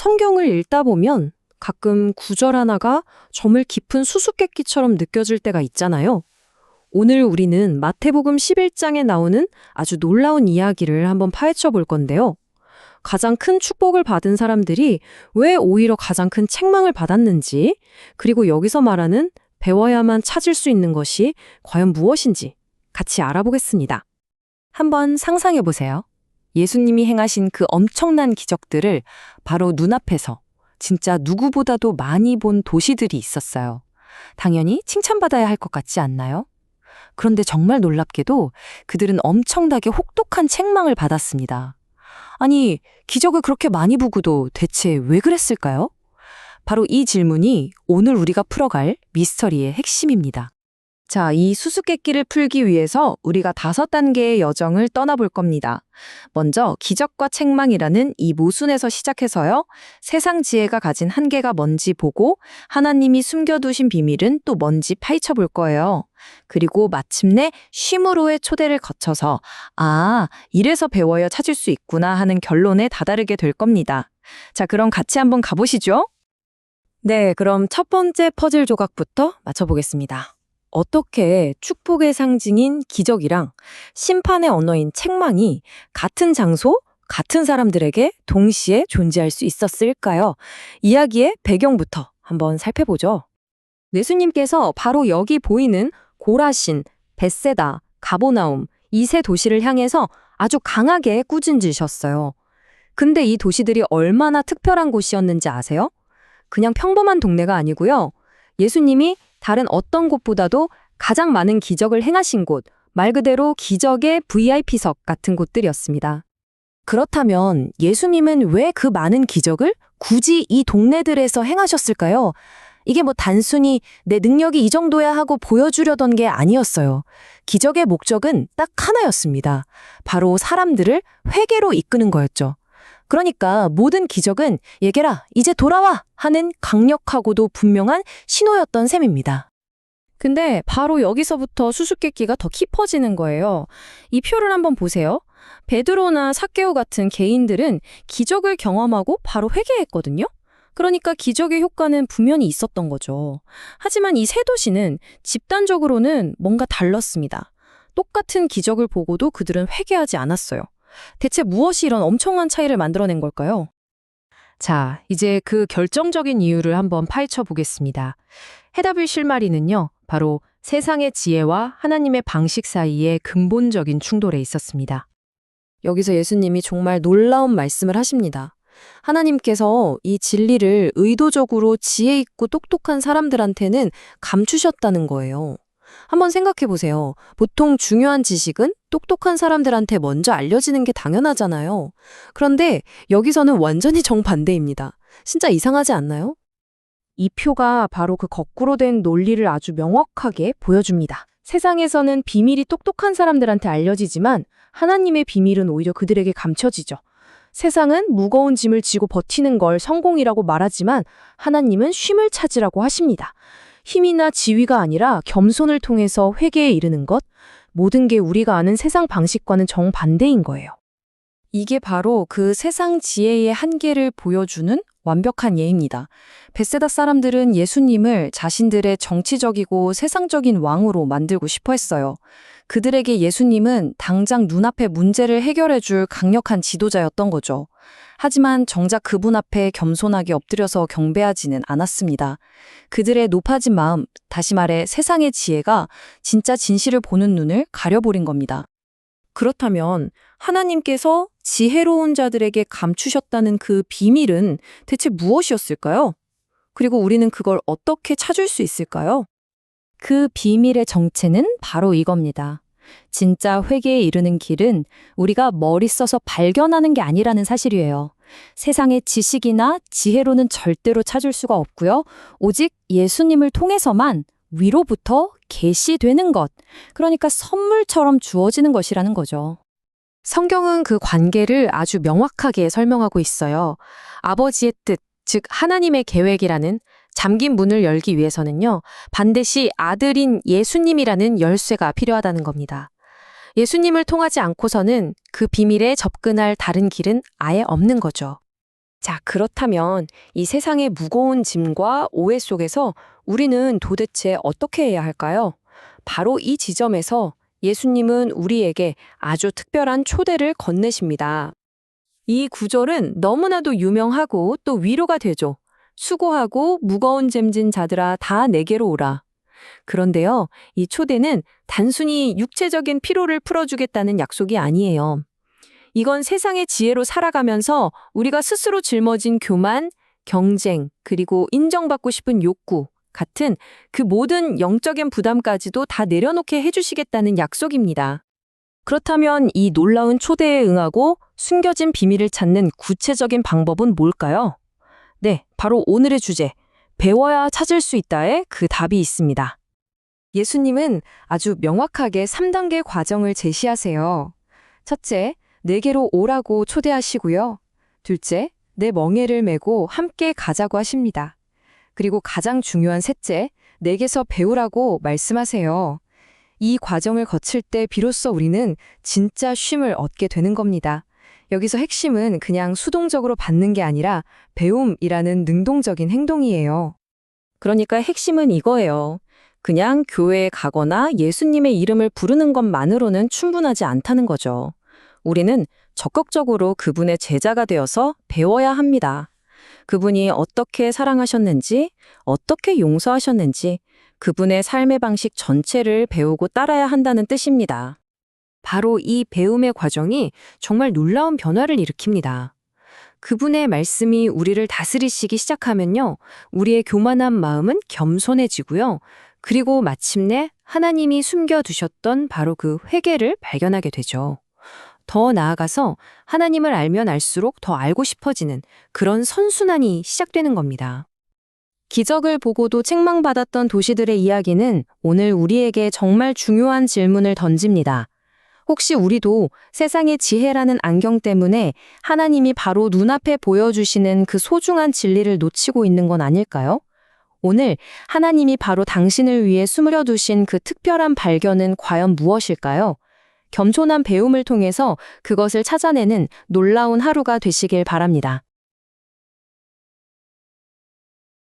성경을 읽다 보면 가끔 구절 하나가 정말 깊은 수수께끼처럼 느껴질 때가 있잖아요. 오늘 우리는 마태복음 11장에 나오는 아주 놀라운 이야기를 한번 파헤쳐 볼 건데요. 가장 큰 축복을 받은 사람들이 왜 오히려 가장 큰 책망을 받았는지, 그리고 여기서 말하는 배워야만 찾을 수 있는 것이 과연 무엇인지 같이 알아보겠습니다. 한번 상상해 보세요. 예수님이 행하신 그 엄청난 기적들을 바로 눈앞에서 진짜 누구보다도 많이 본 도시들이 있었어요. 당연히 칭찬받아야 할 것 같지 않나요? 그런데 정말 놀랍게도 그들은 엄청나게 혹독한 책망을 받았습니다. 아니, 기적을 그렇게 많이 보고도 대체 왜 그랬을까요? 바로 이 질문이 오늘 우리가 풀어갈 미스터리의 핵심입니다. 자, 이 수수께끼를 풀기 위해서 우리가 5단계의 여정을 떠나볼 겁니다. 먼저 기적과 책망이라는 이 모순에서 시작해서요. 세상 지혜가 가진 한계가 뭔지 보고 하나님이 숨겨두신 비밀은 또 뭔지 파헤쳐 볼 거예요. 그리고 마침내 쉼으로의 초대를 거쳐서 이래서 배워야 찾을 수 있구나 하는 결론에 다다르게 될 겁니다. 자, 그럼 같이 한번 가보시죠. 네, 그럼 첫 번째 퍼즐 조각부터 맞춰보겠습니다. 어떻게 축복의 상징인 기적이랑 심판의 언어인 책망이 같은 장소, 같은 사람들에게 동시에 존재할 수 있었을까요? 이야기의 배경부터 한번 살펴보죠. 예수님께서 바로 여기 보이는 고라신, 벳세다, 가보나움 이 세 도시를 향해서 아주 강하게 꾸짖으셨어요. 근데 이 도시들이 얼마나 특별한 곳이었는지 아세요? 그냥 평범한 동네가 아니고요. 예수님이 다른 어떤 곳보다도 가장 많은 기적을 행하신 곳, 말 그대로 기적의 VIP석 같은 곳들이었습니다. 그렇다면 예수님은 왜 그 많은 기적을 굳이 이 동네들에서 행하셨을까요? 이게 단순히 내 능력이 이 정도야 하고 보여주려던 게 아니었어요. 기적의 목적은 딱 하나였습니다. 바로 사람들을 회개로 이끄는 거였죠. 그러니까 모든 기적은 얘들아, 이제 돌아와! 하는 강력하고도 분명한 신호였던 셈입니다. 근데 바로 여기서부터 수수께끼가 더 깊어지는 거예요. 이 표를 한번 보세요. 베드로나 삭개오 같은 개인들은 기적을 경험하고 바로 회개했거든요. 그러니까 기적의 효과는 분명히 있었던 거죠. 하지만 이 세 도시는 집단적으로는 뭔가 달랐습니다. 똑같은 기적을 보고도 그들은 회개하지 않았어요. 대체 무엇이 이런 엄청난 차이를 만들어낸 걸까요? 자, 이제 그 결정적인 이유를 한번 파헤쳐 보겠습니다. 해답의 실마리는요, 바로 세상의 지혜와 하나님의 방식 사이의 근본적인 충돌에 있었습니다. 여기서 예수님이 정말 놀라운 말씀을 하십니다. 하나님께서 이 진리를 의도적으로 지혜 있고 똑똑한 사람들한테는 감추셨다는 거예요. 한번 생각해 보세요. 보통 중요한 지식은 똑똑한 사람들한테 먼저 알려지는 게 당연하잖아요. 그런데 여기서는 완전히 정반대입니다. 진짜 이상하지 않나요? 이 표가 바로 그 거꾸로 된 논리를 아주 명확하게 보여줍니다. 세상에서는 비밀이 똑똑한 사람들한테 알려지지만 하나님의 비밀은 오히려 그들에게 감춰지죠. 세상은 무거운 짐을 지고 버티는 걸 성공이라고 말하지만 하나님은 쉼을 찾으라고 하십니다. 힘이나 지위가 아니라 겸손을 통해서 회개에 이르는 것, 모든 게 우리가 아는 세상 방식과는 정반대인 거예요. 이게 바로 그 세상 지혜의 한계를 보여주는 완벽한 예입니다. 벳세다 사람들은 예수님을 자신들의 정치적이고 세상적인 왕으로 만들고 싶어 했어요. 그들에게 예수님은 당장 눈앞의 문제를 해결해 줄 강력한 지도자였던 거죠. 하지만 정작 그분 앞에 겸손하게 엎드려서 경배하지는 않았습니다. 그들의 높아진 마음, 다시 말해 세상의 지혜가 진짜 진실을 보는 눈을 가려버린 겁니다. 그렇다면 하나님께서 지혜로운 자들에게 감추셨다는 그 비밀은 대체 무엇이었을까요? 그리고 우리는 그걸 어떻게 찾을 수 있을까요? 그 비밀의 정체는 바로 이겁니다. 진짜 회개에 이르는 길은 우리가 머리 써서 발견하는 게 아니라는 사실이에요. 세상의 지식이나 지혜로는 절대로 찾을 수가 없고요. 오직 예수님을 통해서만 위로부터 계시되는 것, 그러니까 선물처럼 주어지는 것이라는 거죠. 성경은 그 관계를 아주 명확하게 설명하고 있어요. 아버지의 뜻, 즉 하나님의 계획이라는 잠긴 문을 열기 위해서는요, 반드시 아들인 예수님이라는 열쇠가 필요하다는 겁니다. 예수님을 통하지 않고서는 그 비밀에 접근할 다른 길은 아예 없는 거죠. 자, 그렇다면 이 세상의 무거운 짐과 오해 속에서 우리는 도대체 어떻게 해야 할까요? 바로 이 지점에서 예수님은 우리에게 아주 특별한 초대를 건네십니다. 이 구절은 너무나도 유명하고 또 위로가 되죠. 수고하고 무거운 짐진 자들아 다 내게로 오라. 그런데요, 이 초대는 단순히 육체적인 피로를 풀어주겠다는 약속이 아니에요. 이건 세상의 지혜로 살아가면서 우리가 스스로 짊어진 교만, 경쟁, 그리고 인정받고 싶은 욕구 같은 그 모든 영적인 부담까지도 다 내려놓게 해주시겠다는 약속입니다. 그렇다면 이 놀라운 초대에 응하고 숨겨진 비밀을 찾는 구체적인 방법은 뭘까요? 네, 바로 오늘의 주제, 배워야 찾을 수 있다에 그 답이 있습니다. 예수님은 아주 명확하게 3단계 과정을 제시하세요. 첫째, 내게로 오라고 초대하시고요. 둘째, 내 멍에를 메고 함께 가자고 하십니다. 그리고 가장 중요한 셋째, 내게서 배우라고 말씀하세요. 이 과정을 거칠 때 비로소 우리는 진짜 쉼을 얻게 되는 겁니다. 여기서 핵심은 그냥 수동적으로 받는 게 아니라 배움이라는 능동적인 행동이에요. 그러니까 핵심은 이거예요. 그냥 교회에 가거나 예수님의 이름을 부르는 것만으로는 충분하지 않다는 거죠. 우리는 적극적으로 그분의 제자가 되어서 배워야 합니다. 그분이 어떻게 사랑하셨는지, 어떻게 용서하셨는지, 그분의 삶의 방식 전체를 배우고 따라야 한다는 뜻입니다. 바로 이 배움의 과정이 정말 놀라운 변화를 일으킵니다. 그분의 말씀이 우리를 다스리시기 시작하면요, 우리의 교만한 마음은 겸손해지고요, 그리고 마침내 하나님이 숨겨두셨던 바로 그 회개를 발견하게 되죠. 더 나아가서 하나님을 알면 알수록 더 알고 싶어지는 그런 선순환이 시작되는 겁니다. 기적을 보고도 책망받았던 도시들의 이야기는 오늘 우리에게 정말 중요한 질문을 던집니다. 혹시 우리도 세상의 지혜라는 안경 때문에 하나님이 바로 눈앞에 보여주시는 그 소중한 진리를 놓치고 있는 건 아닐까요? 오늘 하나님이 바로 당신을 위해 숨겨 두신 그 특별한 발견은 과연 무엇일까요? 겸손한 배움을 통해서 그것을 찾아내는 놀라운 하루가 되시길 바랍니다.